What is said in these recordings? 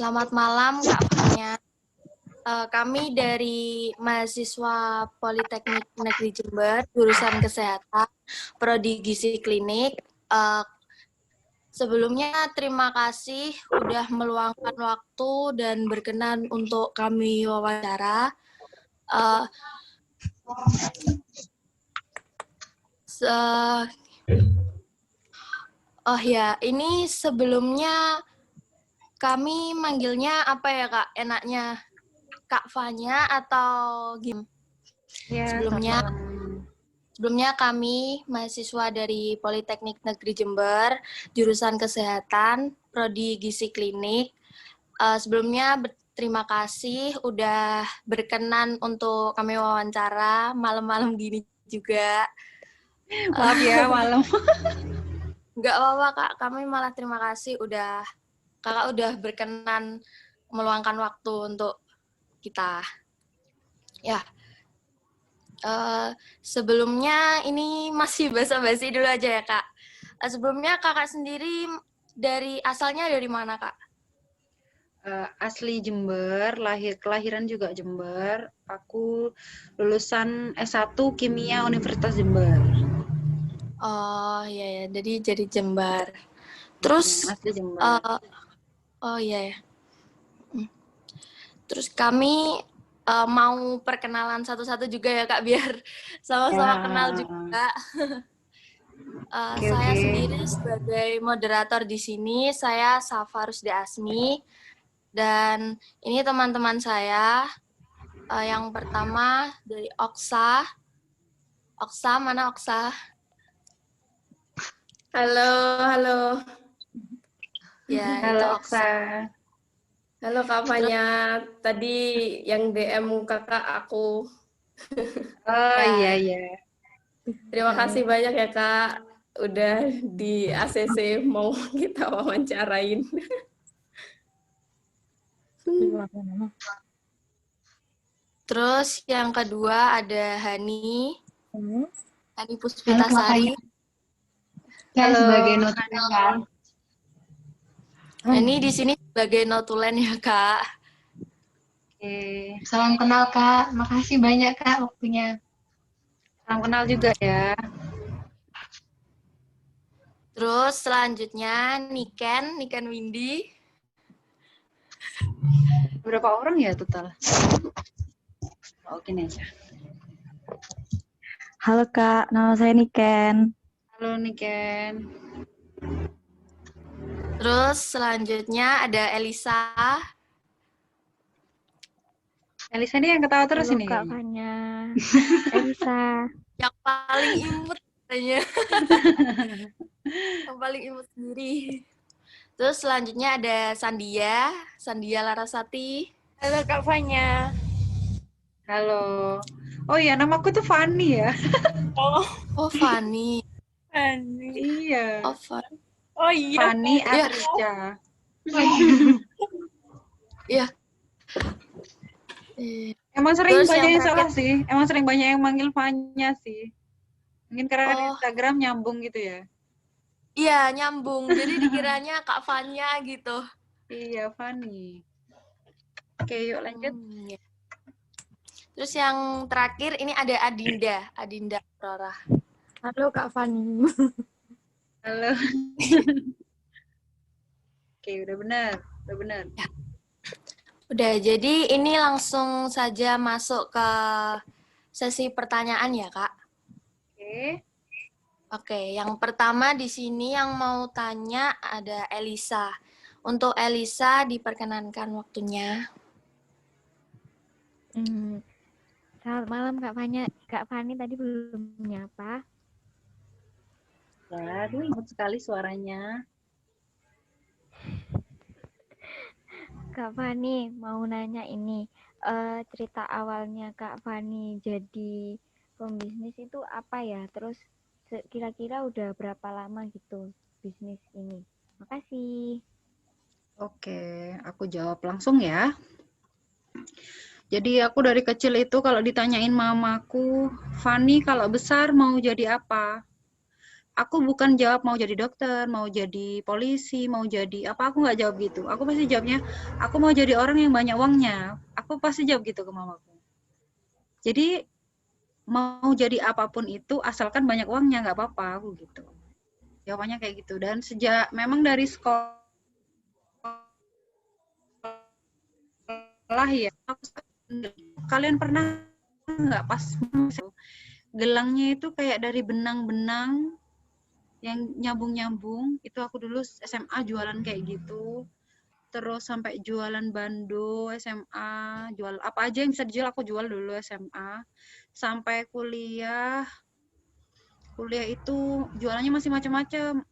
Selamat malam Kak Fanya. Kami dari mahasiswa Politeknik Negeri Jember, jurusan Kesehatan, Prodi Gizi Klinik. Sebelumnya terima kasih udah meluangkan waktu dan berkenan untuk kami wawancara. Oh ya, ini sebelumnya kami manggilnya apa ya Kak? Enaknya Kak Fanya atau gimana? Ya, Sebelumnya kami mahasiswa dari Politeknik Negeri Jember, jurusan Kesehatan, Prodi Gizi Klinik. Sebelumnya terima kasih udah berkenan untuk kami wawancara malam-malam gini juga. Maaf ya malam. Nggak apa-apa Kak, kami malah terima kasih Kakak udah berkenan meluangkan waktu untuk kita. Ya. Sebelumnya ini masih basa-basi dulu aja ya Kak. Sebelumnya Kakak sendiri asalnya dari mana Kak? Asli Jember, kelahiran juga Jember. Aku lulusan S1 Kimia Universitas Jember. Oh iya ya, jadi Jember. Terus Asli Jember. Oh iya ya. Terus kami mau perkenalan satu-satu juga ya Kak, biar sama-sama kenal juga. Saya sendiri sebagai moderator di sini, saya Safa Rusdi Asmi, dan ini teman-teman saya. Yang pertama dari Oksa. Oksa, mana Oksa? Halo. Ya, Halo, itu Oksa. Halo Kak Fanya, tadi yang DM kakak aku. Oh Ya. iya. Terima kasih banyak ya Kak, udah di ACC mau kita wawancarain. Terus yang kedua ada Hani. Hani Puspitasari. Saya sebagai notulen. Hani di sini sebagai notulen ya Kak. Oke. Salam kenal Kak, makasih banyak Kak waktunya. Salam kenal juga ya. Terus selanjutnya Niken Windy. Berapa orang ya total? Oke nih aja. Halo Kak, nama saya Niken. Halo Niken. Terus selanjutnya ada Elisa. Elisa ini yang ketawa terus. Halo, ini Kak Fanya. Elisa. Yang paling imut katanya. Yang paling imut sendiri. Terus selanjutnya ada Sandia Larasati. Halo Kak Fanya. Halo. Oh iya, namaku tuh Fani ya. Oh Fani. Iya. Oh iya. Fani Atrica. Iya. Emang sering Terus banyak yang yang salah sih. Emang sering banyak yang manggil Fanya sih. Mungkin karena di Instagram nyambung gitu ya. Iya, nyambung. Jadi dikiranya Kak Fanya gitu. Iya, Fani. Oke, yuk lanjut. Terus yang terakhir ini ada Adinda Aurora. Halo Kak Fani. Halo. Oke, udah benar. Ya. Udah, jadi ini langsung saja masuk ke sesi pertanyaan ya, Kak. Oke, yang pertama di sini yang mau tanya ada Elisa. Untuk Elisa diperkenankan waktunya. Selamat malam Kak Fanya. Kak Fani tadi belum menyapa. Ya, aduh imut sekali suaranya. Kak Fani mau nanya ini, cerita awalnya Kak Fani jadi pembisnis itu apa ya? Terus kira-kira udah berapa lama gitu bisnis ini? Makasih. Oke, aku jawab langsung ya. Jadi aku dari kecil itu kalau ditanyain mamaku, Fani kalau besar mau jadi apa? aku bukan jawab mau jadi dokter, mau jadi polisi, mau jadi apa, aku nggak jawab gitu. Aku pasti jawabnya, aku mau jadi orang yang banyak uangnya. Aku pasti jawab gitu ke mamaku. Jadi mau jadi apapun itu asalkan banyak uangnya nggak apa-apa, aku gitu. Jawabannya kayak gitu. Dan sejak memang dari sekolah ya, kalian pernah nggak pas gelangnya itu kayak dari benang-benang yang nyambung-nyambung, itu aku dulu SMA jualan kayak gitu. Terus sampai jualan bando SMA, jual apa aja yang bisa dijual aku jual dulu SMA. Sampai kuliah itu jualannya masih macam-macam.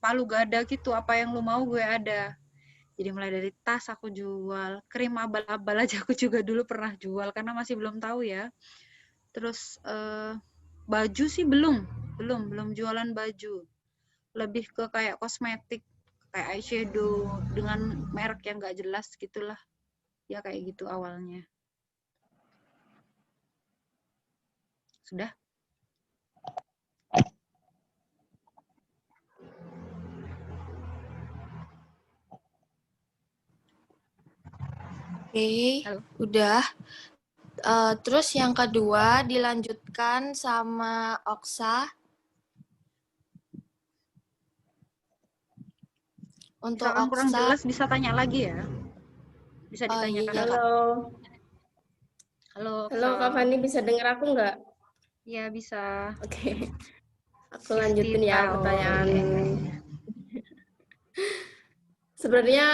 Palu gada gitu, apa yang lu mau gue ada. Jadi mulai dari tas aku jual, krim abal-abal aja aku juga dulu pernah jual karena masih belum tahu ya. Terus baju sih belum jualan baju. Lebih ke kayak kosmetik, kayak eyeshadow dengan merek yang nggak jelas gitulah. Ya kayak gitu awalnya. Sudah? Oke, Halo. udah. Terus yang kedua dilanjutkan sama Oksa. Untuk Misalkan kurang Oksa, jelas bisa tanya lagi ya. Bisa oh ditanyakan. iya, Kak. Halo. Halo, Halo Kak Fani, bisa dengar aku nggak? Iya, bisa. Oke. Aku lanjutin ya pertanyaan. Sebenarnya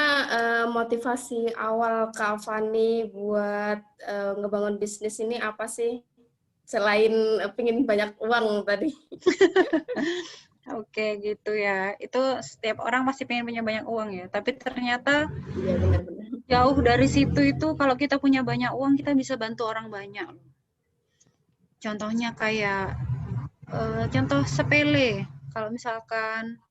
motivasi awal Kak Fani buat ngebangun bisnis ini apa sih? Selain pengen banyak uang tadi. Oke, gitu ya. Itu setiap orang pasti pengen punya banyak uang ya. Tapi ternyata Iya benar-benar. jauh dari situ itu kalau kita punya banyak uang kita bisa bantu orang banyak. Contohnya kayak contoh sepele. Kalau misalkan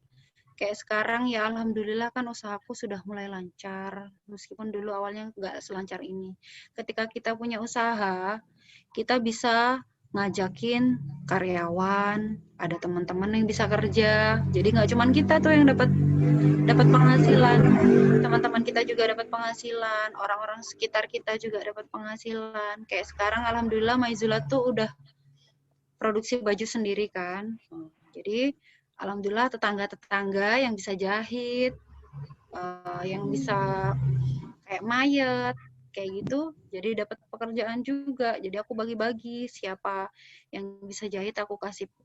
kayak sekarang ya alhamdulillah kan usahaku sudah mulai lancar. Meskipun dulu awalnya nggak selancar ini. Ketika kita punya usaha, kita bisa ngajakin karyawan, ada teman-teman yang bisa kerja. Jadi nggak cuma kita tuh yang dapat penghasilan, teman-teman kita juga dapat penghasilan, orang-orang sekitar kita juga dapat penghasilan. Kayak sekarang alhamdulillah Maizula tuh udah produksi baju sendiri kan. Jadi alhamdulillah tetangga-tetangga yang bisa jahit, yang bisa kayak mayat, kayak gitu, jadi dapat pekerjaan juga. Jadi aku bagi-bagi siapa yang bisa jahit aku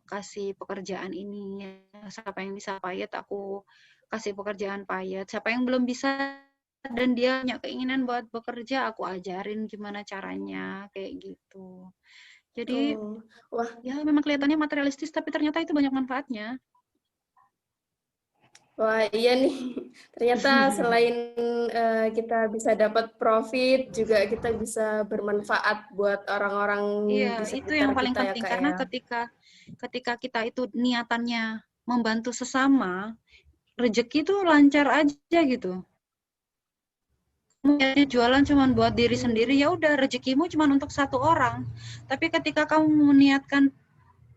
kasih pekerjaan ini, siapa yang bisa payet aku kasih pekerjaan payet, siapa yang belum bisa dan dia punya keinginan buat bekerja aku ajarin gimana caranya, kayak gitu. Jadi Wah, ya memang kelihatannya materialistis tapi ternyata itu banyak manfaatnya. wah iya nih. Ternyata selain kita bisa dapat profit, juga kita bisa bermanfaat buat orang-orang Iya, di itu yang sekitar paling kita ya penting Kak karena ya. ketika kita itu niatannya membantu sesama, rezeki itu lancar aja gitu. Kamu jualan cuma buat diri sendiri, ya udah rezekimu cuma untuk satu orang. Tapi ketika kamu meniatkan,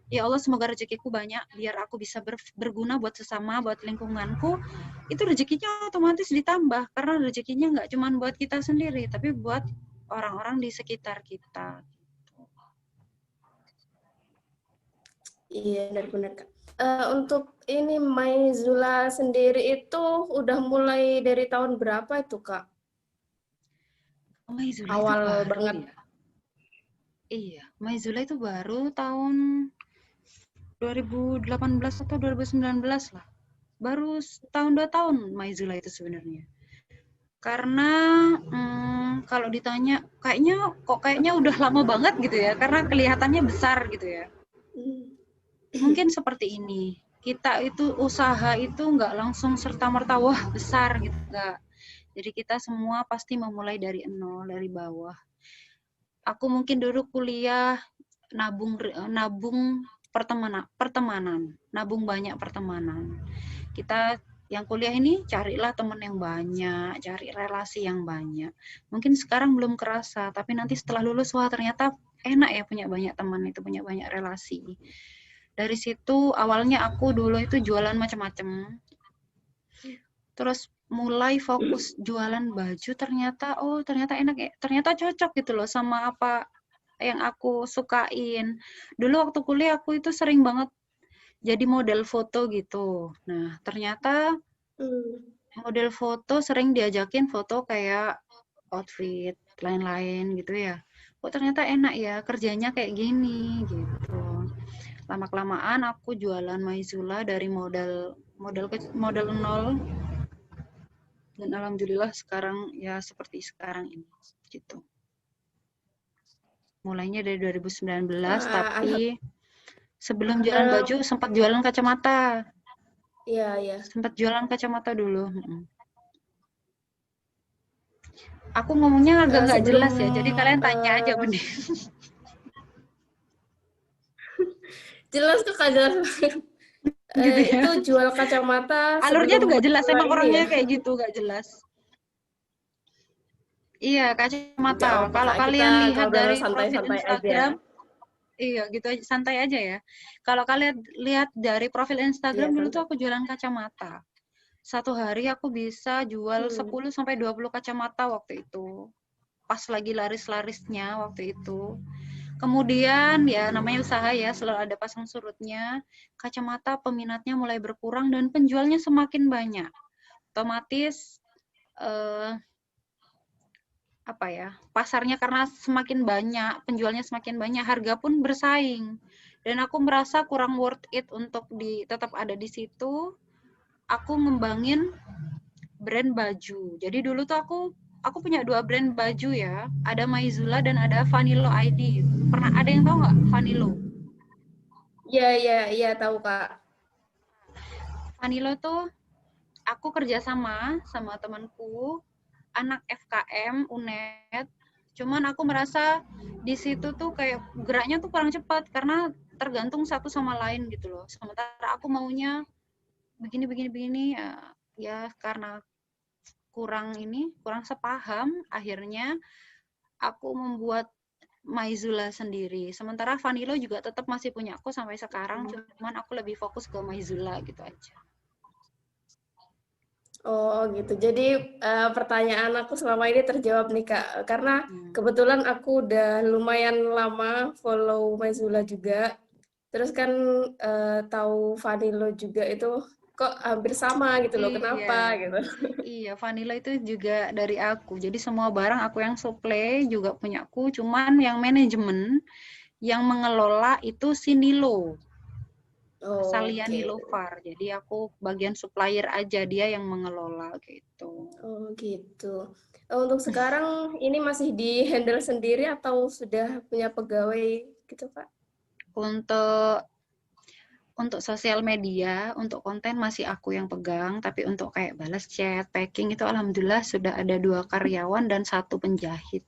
ya Allah semoga rezekiku banyak biar aku bisa berguna buat sesama, buat lingkunganku, itu rezekinya otomatis ditambah karena rezekinya nggak cuma buat kita sendiri, tapi buat orang-orang di sekitar kita. Iya benar-benar Kak. Untuk ini Maizula sendiri itu udah mulai dari tahun berapa itu Kak? Maizula Awal itu baru banget. ya? Iya, Maizula itu baru tahun 2018 atau 2019 lah. Baru tahun 2 tahun Maizula itu sebenarnya. Karena kalau ditanya kayaknya udah lama banget gitu ya, karena kelihatannya besar gitu ya. Mungkin seperti ini. Kita itu usaha itu nggak langsung serta-merta wah besar gitu, nggak. Jadi kita semua pasti memulai dari nol, dari bawah. Aku mungkin dulu kuliah nabung pertemanan, nabung banyak pertemanan. Kita yang kuliah ini carilah teman yang banyak, cari relasi yang banyak. Mungkin sekarang belum kerasa, tapi nanti setelah lulus wah ternyata enak ya punya banyak teman itu, punya banyak relasi. Dari situ awalnya aku dulu itu jualan macam-macam. Terus mulai fokus jualan baju, ternyata enak ya, ternyata cocok gitu loh sama apa yang aku sukain. Dulu waktu kuliah aku itu sering banget jadi model foto gitu. Nah, ternyata model foto sering diajakin foto kayak outfit, lain-lain gitu ya. Kok ternyata enak ya kerjanya kayak gini gitu. Lama-kelamaan aku jualan Maizula dari modal nol, dan alhamdulillah sekarang ya seperti sekarang ini gitu. Mulainya dari 2019, tapi sebelum jualan baju sempat jualan kacamata. Iya. Sempat jualan kacamata dulu. Aku ngomongnya agak nggak jelas ya, jadi kalian tanya aja benih. Jelas tuh Kak, jelas. Gitu ya. Itu jual kacamata. Alurnya tuh nggak jelas, emang orangnya ya? kayak gitu, nggak jelas. Iya, kacamata. Kalau kalian lihat dari profil Instagram, iya gitu aja, santai aja ya. Kalau kalian lihat dari profil Instagram dulu tuh aku jualan kacamata. Satu hari aku bisa jual 10 sampai 20 kacamata waktu itu. Pas lagi laris-larisnya waktu itu. Kemudian ya namanya usaha ya, selalu ada pasang surutnya. Kacamata peminatnya mulai berkurang dan penjualnya semakin banyak. Otomatis pasarnya karena semakin banyak, penjualnya semakin banyak, harga pun bersaing. Dan aku merasa kurang worth it untuk tetap ada di situ. Aku ngembangin brand baju. Jadi dulu tuh aku punya 2 brand baju ya. Ada Maizula dan ada Vanilo ID. Pernah ada yang tahu nggak Vanilo? Iya, tahu Kak. Vanilo tuh aku kerjasama sama temanku, anak FKM UNED. Cuman aku merasa di situ tuh kayak geraknya tuh kurang cepat karena tergantung satu sama lain gitu loh. Sementara aku maunya begini ya karena kurang sepaham, akhirnya aku membuat Maizula sendiri. Sementara Vanilo juga tetap masih punya aku sampai sekarang, cuman aku lebih fokus ke Maizula gitu aja. Oh gitu. Jadi pertanyaan aku selama ini terjawab nih Kak. Karena kebetulan aku udah lumayan lama follow Maizula juga. Terus kan tahu Vanilo juga itu kok hampir sama gitu loh. Kenapa gitu? Iya, Vanilo itu juga dari aku. Jadi semua barang aku yang supply juga punya aku. Cuman yang manajemen, yang mengelola itu si Nilo. Salia Nilovar. Jadi aku bagian supplier aja, dia yang mengelola gitu. Oh gitu. Untuk sekarang ini masih di handle sendiri atau sudah punya pegawai gitu Kak? Untuk sosial media, untuk konten masih aku yang pegang, tapi untuk kayak balas chat, packing itu alhamdulillah sudah ada 2 karyawan dan 1 penjahit.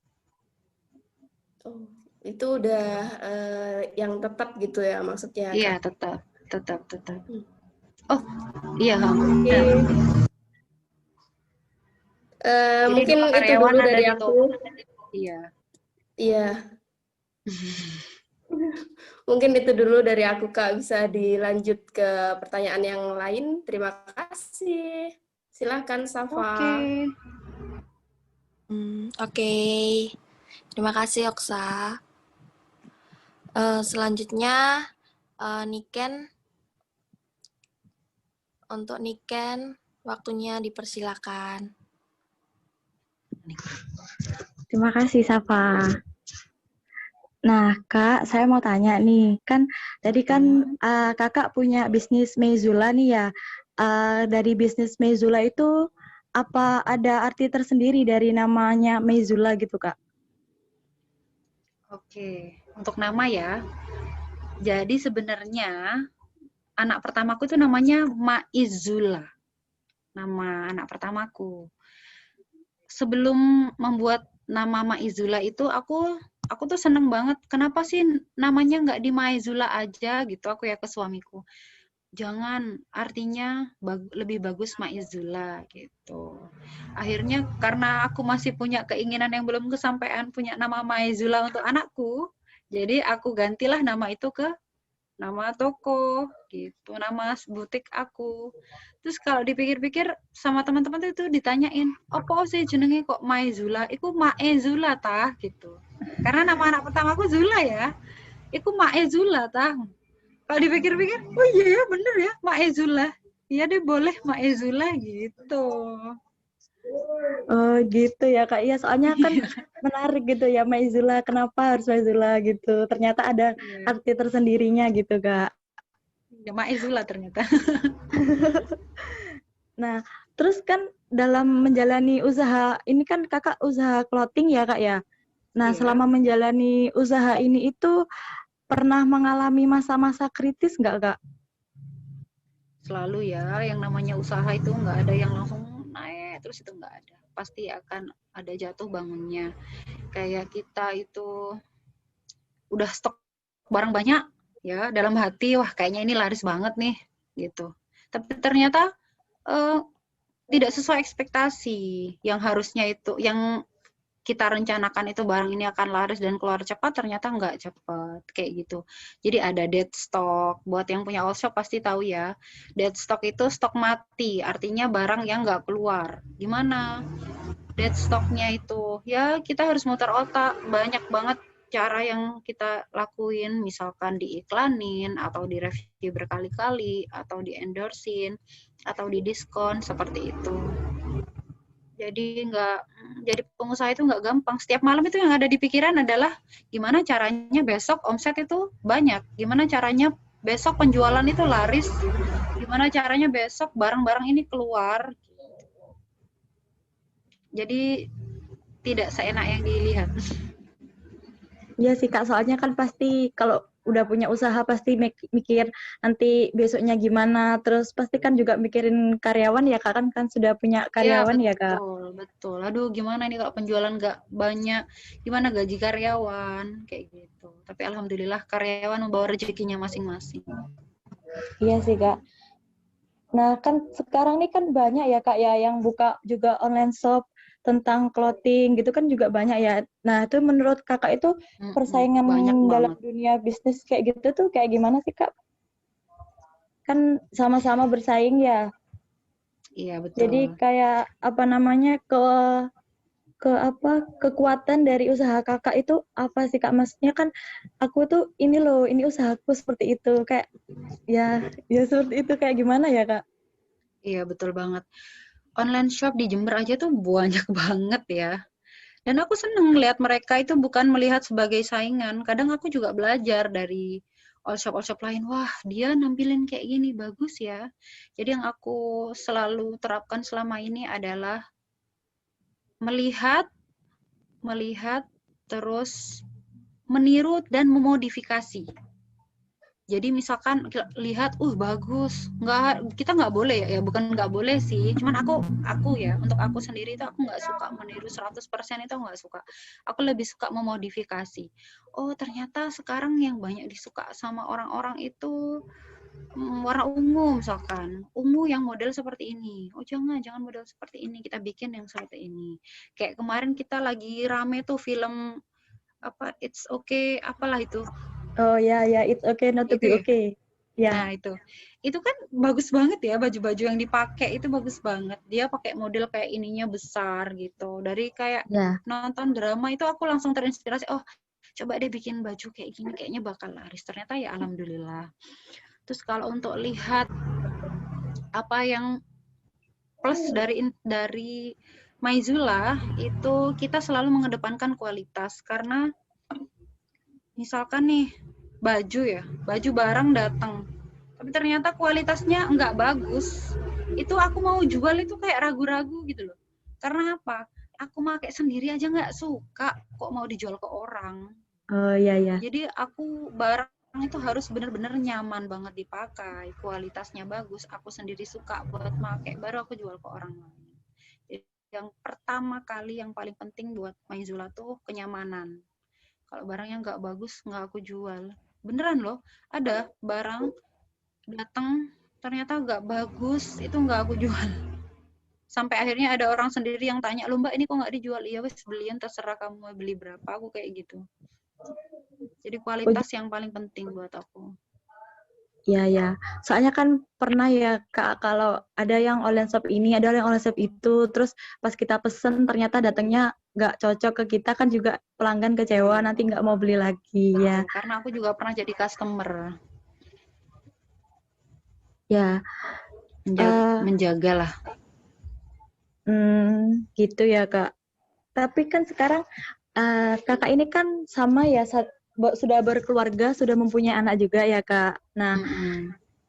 Oh, itu udah yang tetap gitu ya maksudnya? Iya, tetap. Oh, iya. Mungkin itu dulu dari aku. Iya. Mungkin itu dulu dari aku Kak, bisa dilanjut ke pertanyaan yang lain. Terima kasih. Silahkan Safa. Oke. Terima kasih Oksa. Selanjutnya Niken. Untuk Niken, waktunya dipersilakan. Terima kasih Safa. Nah, Kak, saya mau tanya nih, kan tadi kan Kakak punya bisnis Maizula nih ya. Dari bisnis Maizula itu apa ada arti tersendiri dari namanya Maizula gitu, Kak? Oke, untuk nama ya. Jadi sebenarnya anak pertamaku itu namanya Maizula. Nama anak pertamaku. Sebelum membuat nama Maizula itu aku tuh seneng banget. Kenapa sih namanya nggak di Maizula aja gitu? Aku ya ke suamiku. Jangan, artinya lebih bagus Maizula gitu. Akhirnya karena aku masih punya keinginan yang belum kesampaian punya nama Maizula untuk anakku, jadi aku gantilah nama itu ke nama toko gitu, nama butik aku. Terus kalau dipikir-pikir sama teman-teman itu ditanyain, apa sih jenenge kok Maezula? Iku Maezula tah gitu. Karena nama anak pertama aku Zula ya. Iku Maezula tah. Kalau dipikir-pikir, oh iya ya bener ya Maezula. Iya deh boleh Maezula gitu. Oh gitu ya Kak. Iya soalnya kan menarik gitu ya Maizula. Kenapa harus Maizula gitu? Ternyata ada Iya. arti tersendirinya gitu Kak. Ya, Maezula ternyata. Nah, terus kan dalam menjalani usaha, ini kan kakak usaha clothing ya kak ya. Nah, Iya. selama menjalani usaha ini itu pernah mengalami masa-masa kritis nggak kak? Selalu ya, yang namanya usaha itu nggak ada yang langsung naik, terus itu nggak ada. Pasti akan ada jatuh bangunnya. Kayak kita itu udah stok barang banyak, ya dalam hati, wah kayaknya ini laris banget nih, gitu. Tapi ternyata tidak sesuai ekspektasi. Yang harusnya itu, yang kita rencanakan itu barang ini akan laris dan keluar cepat, ternyata nggak cepat, kayak gitu. Jadi ada dead stock. Buat yang punya all shop pasti tahu ya. Dead stock itu stok mati, artinya barang yang nggak keluar. Gimana dead stocknya itu? Ya kita harus muter otak, banyak banget cara yang kita lakuin, misalkan diiklanin, atau direview berkali-kali, atau di endorsein, atau di diskon, seperti itu. Jadi pengusaha itu nggak gampang. Setiap malam itu yang ada di pikiran adalah gimana caranya besok omset itu banyak, gimana caranya besok penjualan itu laris, gimana caranya besok barang-barang ini keluar. Jadi tidak seenak yang dilihat. Iya sih kak, soalnya kan pasti kalau udah punya usaha pasti mikir nanti besoknya gimana, terus pasti kan juga mikirin karyawan ya kak, kan sudah punya Iya karyawan ya kak. betul. Aduh gimana nih kalau penjualan nggak banyak, gimana gaji karyawan, kayak gitu. Tapi alhamdulillah karyawan membawa rezekinya masing-masing. Iya sih kak. Nah kan sekarang nih kan banyak ya kak ya yang buka juga online shop tentang clothing gitu kan juga banyak ya. Nah itu menurut kakak itu persaingan Banyak dalam banget. dunia bisnis kayak gitu tuh kayak gimana sih kak? Kan sama-sama bersaing ya. Iya Jadi betul. kayak apa namanya kekuatan dari usaha kakak itu apa sih kak? Maksudnya kan aku tuh ini loh, ini usahaku seperti itu kayak ya seperti itu kayak gimana ya kak? Iya betul banget. Online shop di Jember aja tuh banyak banget ya. Dan aku seneng lihat mereka itu bukan melihat sebagai saingan. Kadang aku juga belajar dari all shop lain. Wah, dia nampilin kayak gini, bagus ya. Jadi yang aku selalu terapkan selama ini adalah melihat, terus meniru dan memodifikasi. Jadi misalkan lihat, bagus, kita nggak boleh ya, bukan nggak boleh sih, cuman aku ya, untuk aku sendiri itu aku nggak suka meniru 100% itu nggak suka. Aku lebih suka memodifikasi. Oh ternyata sekarang yang banyak disuka sama orang-orang itu warna ungu misalkan, ungu yang model seperti ini. Oh jangan model seperti ini, kita bikin yang seperti ini. Kayak kemarin kita lagi rame tuh film apa It's Okay, apalah itu. Oh ya, it's okay not to Itu be ya. okay. Ya. Nah itu kan bagus banget ya, baju-baju yang dipakai itu bagus banget. Dia pakai model kayak ininya besar gitu. Dari kayak nonton drama itu aku langsung terinspirasi. Oh coba deh bikin baju kayak gini, kayaknya bakal laris. Ternyata ya alhamdulillah. Terus kalau untuk lihat apa yang plus dari Maizula itu kita selalu mengedepankan kualitas, karena misalkan nih baju barang datang tapi ternyata kualitasnya nggak bagus, itu aku mau jual itu kayak ragu-ragu gitu loh. Karena apa? Aku pakai sendiri aja nggak suka, kok mau dijual ke orang. Oh iya. Jadi aku barang itu harus benar-benar nyaman banget dipakai, kualitasnya bagus, aku sendiri suka buat pakai, baru aku jual ke orang lain. Jadi yang pertama kali yang paling penting buat Maizula tuh kenyamanan. Kalau barangnya nggak bagus, nggak aku jual. Beneran loh, ada barang datang ternyata nggak bagus, itu nggak aku jual. Sampai akhirnya ada orang sendiri yang tanya, "Loh Mbak, ini kok nggak dijual?" "Iya wes, beliin, terserah kamu mau beli berapa." Aku kayak gitu. Jadi kualitas yang paling penting buat aku. Iya, ya. Soalnya kan pernah ya Kak, kalau ada yang online shop ini, ada yang online shop itu, terus pas kita pesen ternyata datangnya nggak cocok ke kita, kan juga pelanggan kecewa, nanti nggak mau beli lagi ya. Karena aku juga pernah jadi customer. Ya, Menjaga lah. gitu ya Kak. Tapi kan sekarang Kakak ini kan sama ya, sudah berkeluarga, sudah mempunyai anak juga ya Kak. Nah,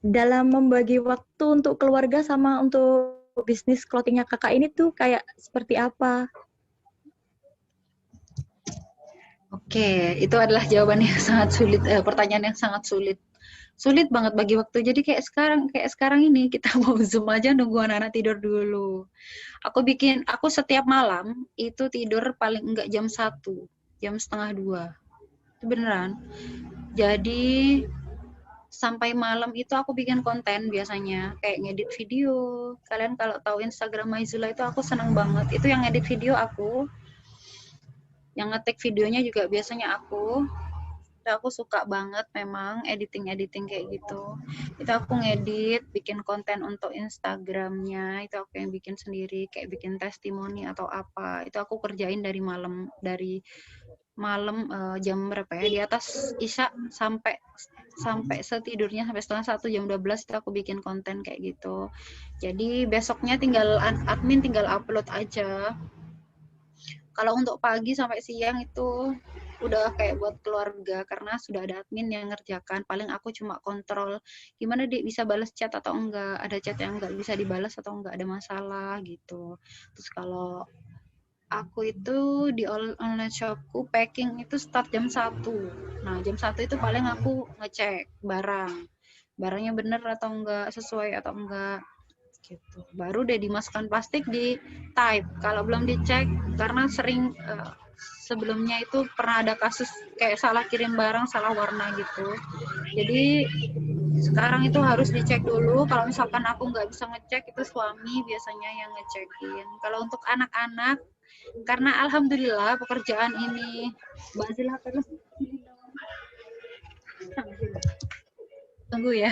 dalam membagi waktu untuk keluarga sama untuk bisnis clothing-nya Kakak ini tuh kayak seperti apa? Oke, itu adalah jawaban yang sangat sulit, pertanyaan yang sangat sulit. Sulit banget bagi waktu. Jadi kayak sekarang ini kita mau Zoom aja nunggu anak-anak tidur dulu. Aku setiap malam itu tidur paling enggak jam 1, jam setengah 2. Itu beneran. Jadi sampai malam itu aku bikin konten biasanya, kayak ngedit video. Kalian kalau tahu Instagram Maizula itu aku seneng banget. Itu yang ngedit video aku. Yang ngetik videonya juga biasanya aku. Aku suka banget memang editing kayak gitu. Itu aku ngedit, bikin konten untuk Instagramnya, itu aku yang bikin sendiri, kayak bikin testimoni atau apa. Itu aku kerjain dari malam jam berapa ya, di atas Isya sampai setidurnya sampai setengah 1, jam 12 itu aku bikin konten kayak gitu. Jadi besoknya tinggal admin tinggal upload aja. Kalau untuk pagi sampai siang itu udah kayak buat keluarga, karena sudah ada admin yang ngerjakan. Paling aku cuma kontrol gimana dia bisa balas chat atau enggak, ada chat yang enggak bisa dibalas atau enggak, ada masalah gitu. Terus kalau aku itu di online shopku packing itu start jam 1. Nah, jam 1 itu paling aku ngecek barangnya bener atau enggak, sesuai atau enggak gitu. Baru deh dimasukkan plastik, di type. Kalau belum dicek, karena sering sebelumnya itu pernah ada kasus kayak salah kirim barang, salah warna gitu. Jadi sekarang itu harus dicek dulu. Kalau misalkan aku nggak bisa ngecek, itu suami biasanya yang ngecekin. Kalau untuk anak-anak, karena alhamdulillah pekerjaan ini, Mbak Zila terus tunggu ya.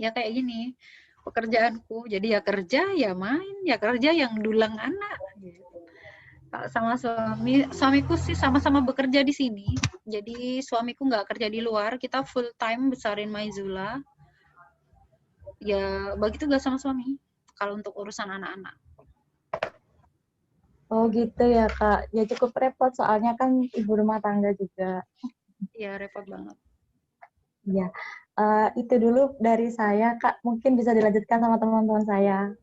Ya kayak gini pekerjaanku, jadi ya kerja, ya main, ya kerja, yang dulang anak. Sama suamiku sih sama-sama bekerja di sini. Jadi suamiku nggak kerja di luar, kita full time besarin Maizula. Ya bagi tugas sama suami kalau untuk urusan anak-anak. Oh gitu ya Kak, ya cukup repot soalnya kan ibu rumah tangga juga. Iya repot banget. Ya, itu dulu dari saya Kak, mungkin bisa dilanjutkan sama teman-teman saya.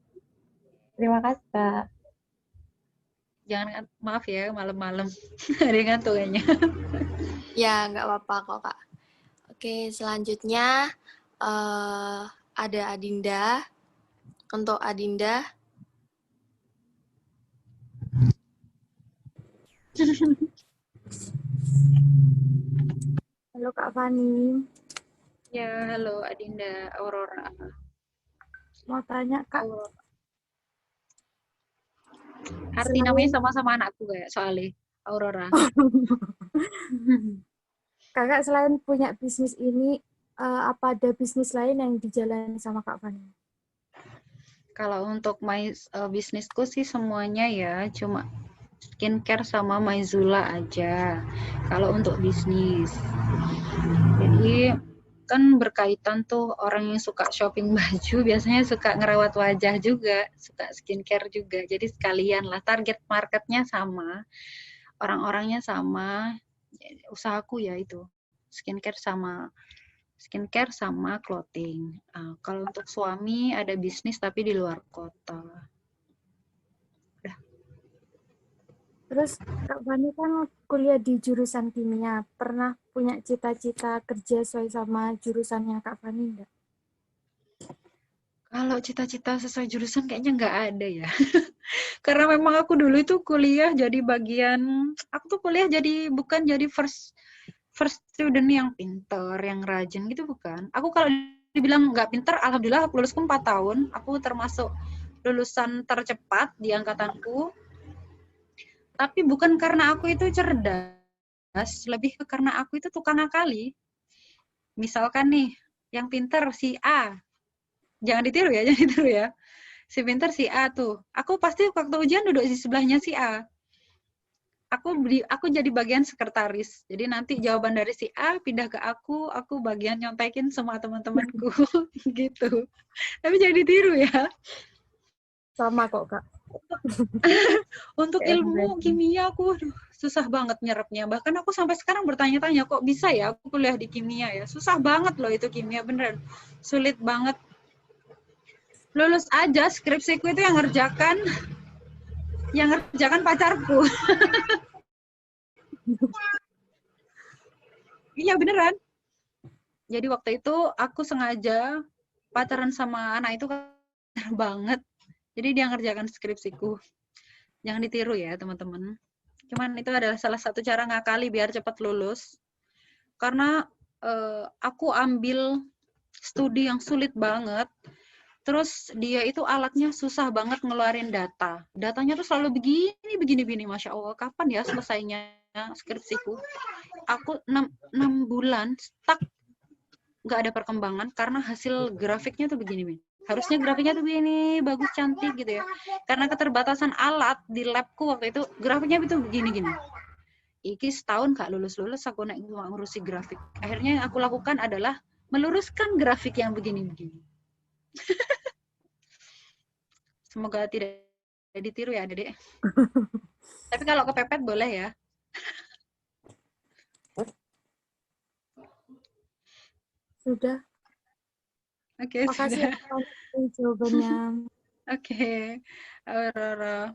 Terima kasih Kak. Jangan, maaf ya malam-malam ada yang ngantuk kayaknya. Ya, nggak apa-apa kok, Kak. Oke, selanjutnya ada Adinda. Untuk Adinda. Halo Kak Fani. Ya, halo Adinda, Aurora. Mau tanya Kak. Arti namanya sama-sama anakku kayak soalnya Aurora. Kakak selain punya bisnis ini, apa ada bisnis lain yang dijalani sama Kak Fani? Kalau untuk bisnisku sih semuanya ya, cuma skincare sama Maizula aja. Kalau untuk bisnis. Jadi kan berkaitan tuh, orang yang suka shopping baju biasanya suka ngerawat wajah juga, suka skincare juga. Jadi sekalian lah, target marketnya sama, orang-orangnya sama. Usahaku ya itu skincare sama clothing. Kalau untuk suami ada bisnis tapi di luar kota. Terus Kak Fani kan kuliah di jurusan kimia. Pernah punya cita-cita kerja sesuai sama jurusannya Kak Fani enggak? Kalau cita-cita sesuai jurusan kayaknya nggak ada ya. Karena memang aku dulu itu kuliah jadi aku tuh kuliah jadi bukan jadi first student yang pinter, yang rajin gitu, bukan. Aku kalau dibilang nggak pinter, alhamdulillah aku lulus 4 tahun. Aku termasuk lulusan tercepat di angkatanku. Tapi bukan karena aku itu cerdas, lebih ke karena aku itu tukang ngakali. Misalkan nih, yang pinter si A. Jangan ditiru ya, jangan ditiru ya. Si pinter si A tuh. Aku pasti waktu ujian duduk di sebelahnya si A. Aku jadi bagian sekretaris. Jadi nanti jawaban dari si A pindah ke aku bagian nyontekin semua teman-temanku gitu. Tapi jangan ditiru ya. Sama kok, Kak. Untuk ilmu kimia aku susah banget nyerapnya. Bahkan aku sampai sekarang bertanya-tanya kok bisa ya aku kuliah di kimia ya. Susah banget loh itu kimia, beneran. Sulit banget. Lulus aja skripsiku itu yang ngerjakan pacarku. Iya beneran. Jadi waktu itu aku sengaja pacaran sama anak itu banget. Jadi dia ngerjakan skripsiku. Jangan ditiru ya teman-teman. Cuman itu adalah salah satu cara ngakali biar cepat lulus. Karena aku ambil studi yang sulit banget. Terus dia itu alatnya susah banget ngeluarin data. Datanya tuh selalu begini. Masya Allah, kapan ya selesainya skripsiku? Aku 6 bulan stuck, nggak ada perkembangan karena hasil grafiknya tuh begini. Harusnya grafiknya tuh begini, bagus, cantik gitu ya. Karena keterbatasan alat di labku waktu itu, grafiknya itu begini-gini. Iki setahun gak lulus-lulus, aku naik ngurusi grafik. Akhirnya yang aku lakukan adalah meluruskan grafik yang begini-begini. Semoga tidak ditiru ya, Dedek. Tapi kalau kepepet boleh ya. Sudah. Oke, Makasih sudah. atas jawabannya. Oke. Aurora.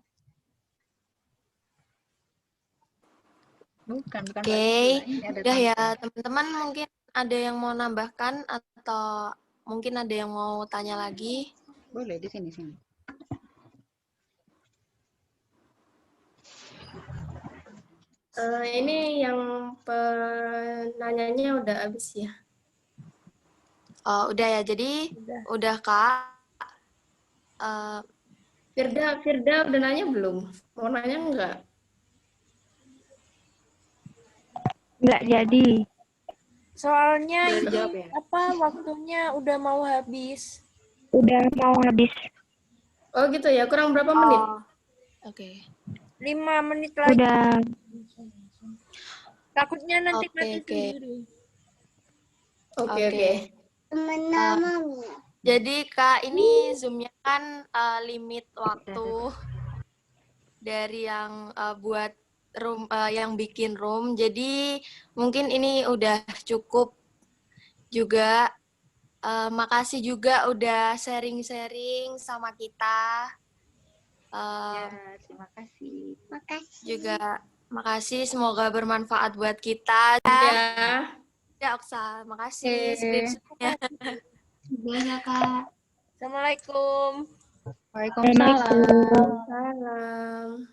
Bukan Oke, Mbak. udah ya teman-teman, mungkin ada yang mau nambahkan atau mungkin ada yang mau tanya lagi? Boleh di sini. Ini yang penanyanya udah habis ya? Oh, udah ya. Jadi udah Kak. Firda udah nanya belum? Mau nanya enggak? Nggak jadi. Soalnya Boleh dijawab ya? waktunya udah mau habis. Udah mau habis. Oh gitu ya, kurang berapa menit? Oke. 5 menit lagi. Udah. Takutnya nanti Oke, mati oke. sendiri. Oke. Jadi Kak, ini Zoom-nya kan limit waktu dari yang buat room, yang bikin room. Jadi mungkin ini udah cukup juga. Makasih juga udah sharing-sharing sama kita. Terima kasih. Juga makasih, semoga bermanfaat buat kita. Ya. Ya, Oksa, makasih. Skripsinya. Iya, Kak. Assalamualaikum. Waalaikumsalam. Salam.